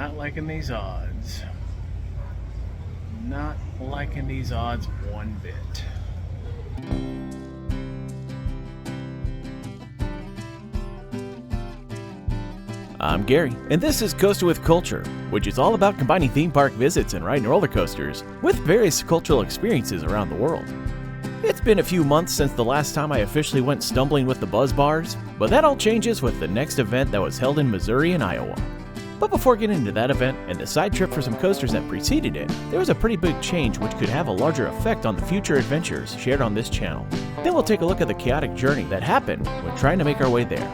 Not liking these odds. Not liking these odds one bit. I'm Gary, and this is Coasting with Culture, which is all about combining theme park visits and riding roller coasters with various cultural experiences around the world. It's been a few months since the last time I officially went stumbling with the Buzz Bars, but that all changes with the next event that was held in Missouri and Iowa. But before getting into that event and the side trip for some coasters that preceded it, there was a pretty big change which could have a larger effect on the future adventures shared on this channel. Then we'll take a look at the chaotic journey that happened when trying to make our way there.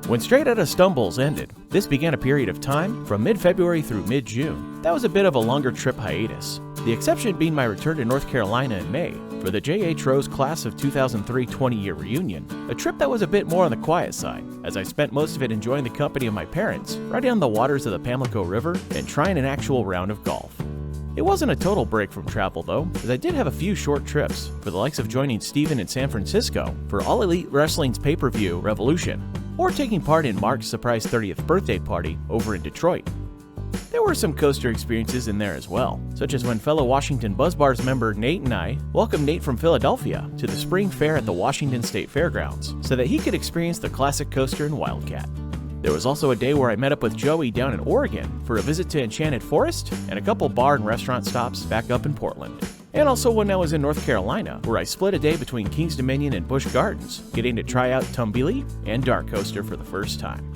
When Straight Outta Stumbles ended, this began a period of time from mid-February through mid-June. That was a bit of a longer trip hiatus, the exception being my return to North Carolina in May for the J.H. Rose Class of 2003 20-year reunion, a trip that was a bit more on the quiet side, as I spent most of it enjoying the company of my parents, riding on the waters of the Pamlico River and trying an actual round of golf. It wasn't a total break from travel though, as I did have a few short trips, for the likes of joining Steven in San Francisco for All Elite Wrestling's pay-per-view Revolution, or taking part in Mark's surprise 30th birthday party over in Detroit. There were some coaster experiences in there as well, such as when fellow Washington Buzz Bars member Nate and I welcomed Nate from Philadelphia to the spring fair at the Washington State Fairgrounds so that he could experience the classic coaster in Wildcat. There was also a day where I met up with Joey down in Oregon for a visit to Enchanted Forest and a couple bar and restaurant stops back up in Portland. And also when I was in North Carolina, where I split a day between Kings Dominion and Busch Gardens, getting to try out Tumbili and Dark Coaster for the first time.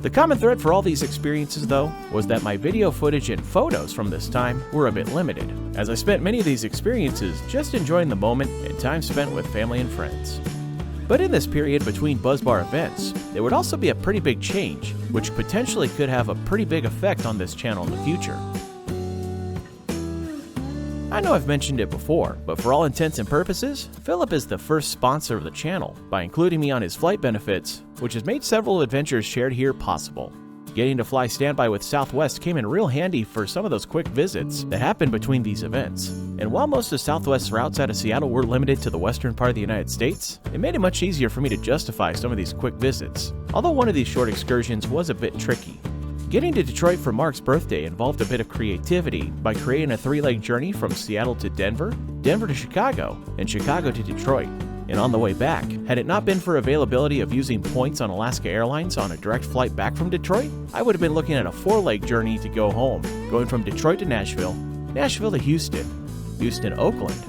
The common thread for all these experiences, though, was that my video footage and photos from this time were a bit limited, as I spent many of these experiences just enjoying the moment and time spent with family and friends. But in this period between Buzz Bar events, there would also be a pretty big change, which potentially could have a pretty big effect on this channel in the future. I know I've mentioned it before, but for all intents and purposes, Phillip is the first sponsor of the channel by including me on his flight benefits, which has made several adventures shared here possible. Getting to fly standby with Southwest came in real handy for some of those quick visits that happened between these events. And while most of Southwest's routes out of Seattle were limited to the western part of the United States, it made it much easier for me to justify some of these quick visits, although one of these short excursions was a bit tricky. Getting to Detroit for Mark's birthday involved a bit of creativity by creating a three-leg journey from Seattle to Denver, Denver to Chicago, and Chicago to Detroit. And on the way back, had it not been for availability of using points on Alaska Airlines on a direct flight back from Detroit, I would have been looking at a four-leg journey to go home, going from Detroit to Nashville, Nashville to Houston, Houston to Oakland,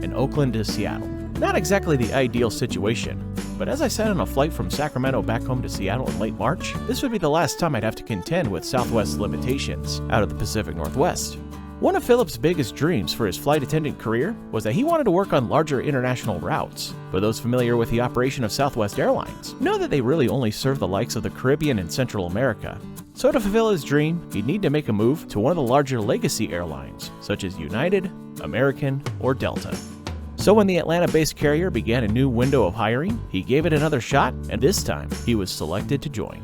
and Oakland to Seattle. Not exactly the ideal situation, but as I sat on a flight from Sacramento back home to Seattle in late March, this would be the last time I'd have to contend with Southwest's limitations out of the Pacific Northwest. One of Phillip's biggest dreams for his flight attendant career was that he wanted to work on larger international routes. For those familiar with the operation of Southwest Airlines, know that they really only serve the likes of the Caribbean and Central America. So to fulfill his dream, he'd need to make a move to one of the larger legacy airlines, such as United, American, or Delta. So when the Atlanta-based carrier began a new window of hiring, he gave it another shot, and this time, he was selected to join.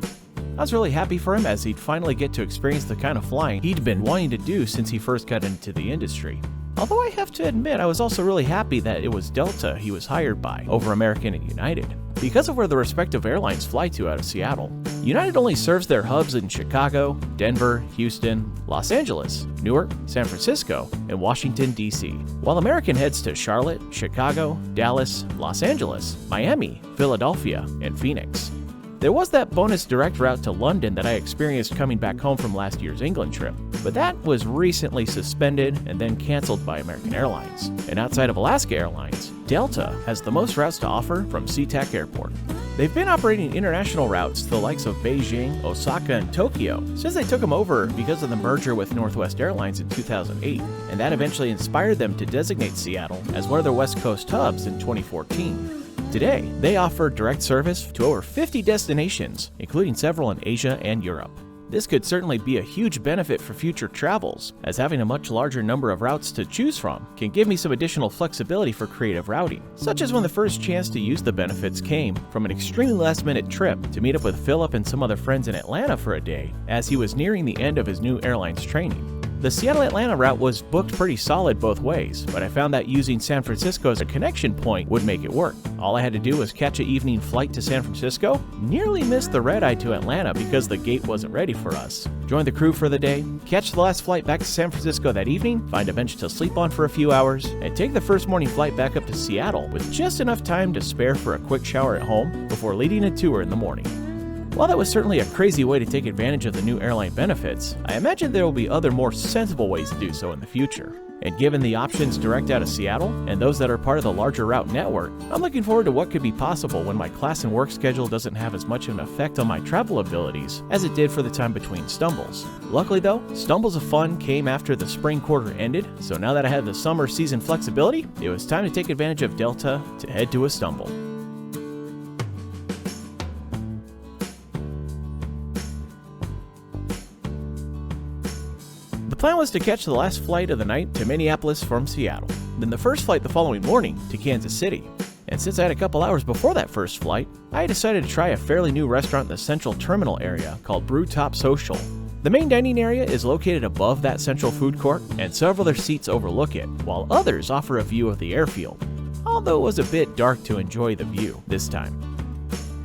I was really happy for him as he'd finally get to experience the kind of flying he'd been wanting to do since he first got into the industry. Although I have to admit, I was also really happy that it was Delta he was hired by over American and United, because of where the respective airlines fly to out of Seattle. United only serves their hubs in Chicago, Denver, Houston, Los Angeles, Newark, San Francisco, and Washington, D.C., while American heads to Charlotte, Chicago, Dallas, Los Angeles, Miami, Philadelphia, and Phoenix. There was that bonus direct route to London that I experienced coming back home from last year's England trip, but that was recently suspended and then canceled by American Airlines. And outside of Alaska Airlines, Delta has the most routes to offer from SeaTac Airport. They've been operating international routes to the likes of Beijing, Osaka, and Tokyo since they took them over because of the merger with Northwest Airlines in 2008, and that eventually inspired them to designate Seattle as one of their West Coast hubs in 2014. Today, they offer direct service to over 50 destinations, including several in Asia and Europe. This could certainly be a huge benefit for future travels, as having a much larger number of routes to choose from can give me some additional flexibility for creative routing, such as when the first chance to use the benefits came from an extremely last-minute trip to meet up with Phillip and some other friends in Atlanta for a day, as he was nearing the end of his new airline's training. The Seattle-Atlanta route was booked pretty solid both ways, but I found that using San Francisco as a connection point would make it work. All I had to do was catch an evening flight to San Francisco, nearly missed the red-eye to Atlanta because the gate wasn't ready for us. Join the crew for the day, catch the last flight back to San Francisco that evening, find a bench to sleep on for a few hours, and take the first morning flight back up to Seattle with just enough time to spare for a quick shower at home before leading a tour in the morning. While that was certainly a crazy way to take advantage of the new airline benefits, I imagine there will be other more sensible ways to do so in the future. And given the options direct out of Seattle and those that are part of the larger route network, I'm looking forward to what could be possible when my class and work schedule doesn't have as much of an effect on my travel abilities as it did for the time between stumbles. Luckily though, stumbles of fun came after the spring quarter ended, so now that I had the summer season flexibility, it was time to take advantage of Delta to head to a stumble. The plan was to catch the last flight of the night to Minneapolis from Seattle, then the first flight the following morning to Kansas City. And since I had a couple hours before that first flight, I decided to try a fairly new restaurant in the central terminal area called Brewtop Social. The main dining area is located above that central food court, and several other seats overlook it, while others offer a view of the airfield, although it was a bit dark to enjoy the view this time.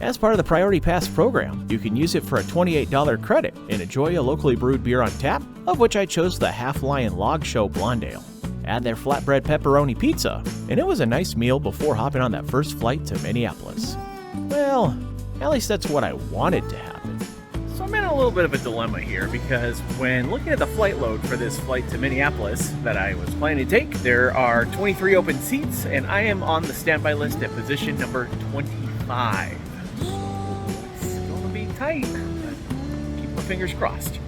As part of the Priority Pass program, you can use it for a $28 credit and enjoy a locally brewed beer on tap, of which I chose the Half Lion Log Show Blonde Ale. Add their flatbread pepperoni pizza, and it was a nice meal before hopping on that first flight to Minneapolis. Well, at least that's what I wanted to happen. So I'm in a little bit of a dilemma here because when looking at the flight load for this flight to Minneapolis that I was planning to take, there are 23 open seats and I am on the standby list at position number 25. It's going to be tight, but keep my fingers crossed.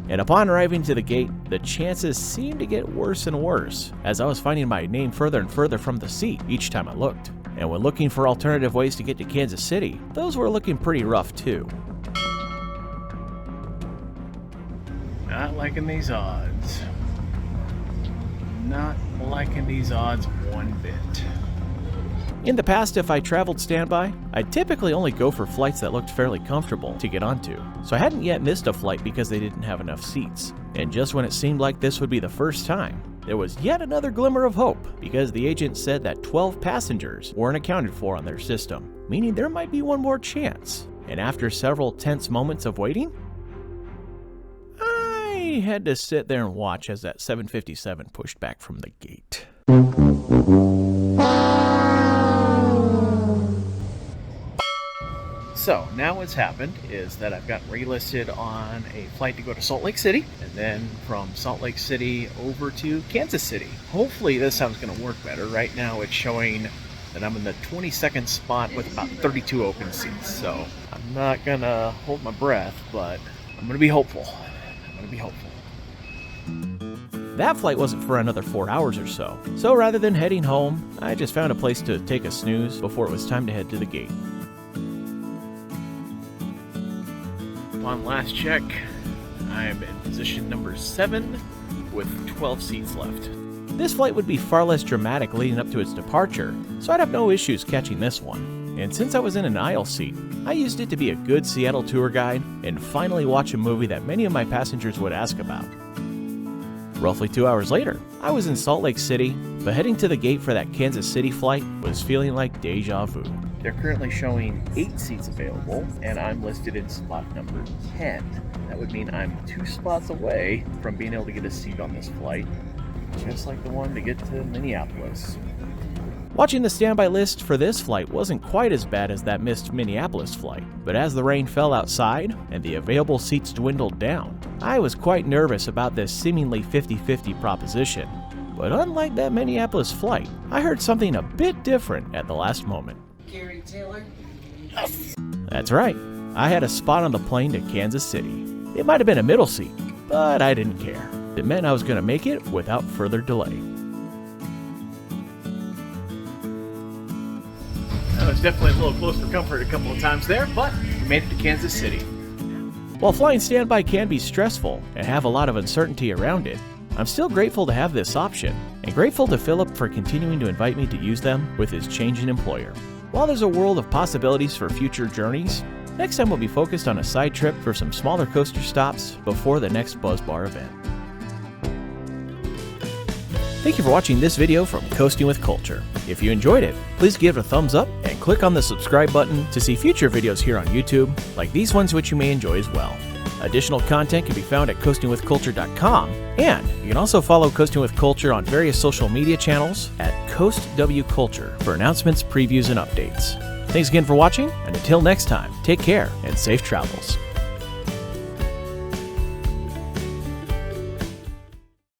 And upon arriving to the gate, the chances seemed to get worse and worse, as I was finding my name further and further from the seat each time I looked. And when looking for alternative ways to get to Kansas City, those were looking pretty rough too. Not liking these odds. Not liking these odds one bit. In the past, if I traveled standby, I'd typically only go for flights that looked fairly comfortable to get onto, so I hadn't yet missed a flight because they didn't have enough seats. And just when it seemed like this would be the first time, there was yet another glimmer of hope because the agent said that 12 passengers weren't accounted for on their system, meaning there might be one more chance. And after several tense moments of waiting, I had to sit there and watch as that 757 pushed back from the gate. So now what's happened is that I've got relisted on a flight to go to Salt Lake City and then from Salt Lake City over to Kansas City. Hopefully this time's going to work better. Right now it's showing that I'm in the 22nd spot with about 32 open seats. So I'm not going to hold my breath, but I'm going to be hopeful. That flight wasn't for another 4 hours or so, so rather than heading home, I just found a place to take a snooze before it was time to head to the gate. On last check, I'm in position number 7 with 12 seats left. This flight would be far less dramatic leading up to its departure, so I'd have no issues catching this one. And since I was in an aisle seat, I used it to be a good Seattle tour guide and finally watch a movie that many of my passengers would ask about. Roughly 2 hours later, I was in Salt Lake City, but heading to the gate for that Kansas City flight was feeling like deja vu. They're currently showing 8 seats available, and I'm listed in spot number 10. That would mean I'm 2 spots away from being able to get a seat on this flight, just like the one to get to Minneapolis. Watching the standby list for this flight wasn't quite as bad as that missed Minneapolis flight, but as the rain fell outside and the available seats dwindled down, I was quite nervous about this seemingly 50-50 proposition. But unlike that Minneapolis flight, I heard something a bit different at the last moment. Gary Taylor? That's right, I had a spot on the plane to Kansas City. It might have been a middle seat, but I didn't care. It meant I was going to make it without further delay. That was definitely a little close for comfort a couple of times there, but we made it to Kansas City. While flying standby can be stressful and have a lot of uncertainty around it, I'm still grateful to have this option, and grateful to Phillip for continuing to invite me to use them with his changing employer. While there's a world of possibilities for future journeys, next time we'll be focused on a side trip for some smaller coaster stops before the next Buzz Bar event. Thank you for watching this video from Coasting with Culture. If you enjoyed it, please give it a thumbs up and click on the subscribe button to see future videos here on YouTube, like these ones which you may enjoy as well. Additional content can be found at coastingwithculture.com, and you can also follow Coasting with Culture on various social media channels at CoastWCulture for announcements, previews, and updates. Thanks again for watching, and until next time, take care and safe travels.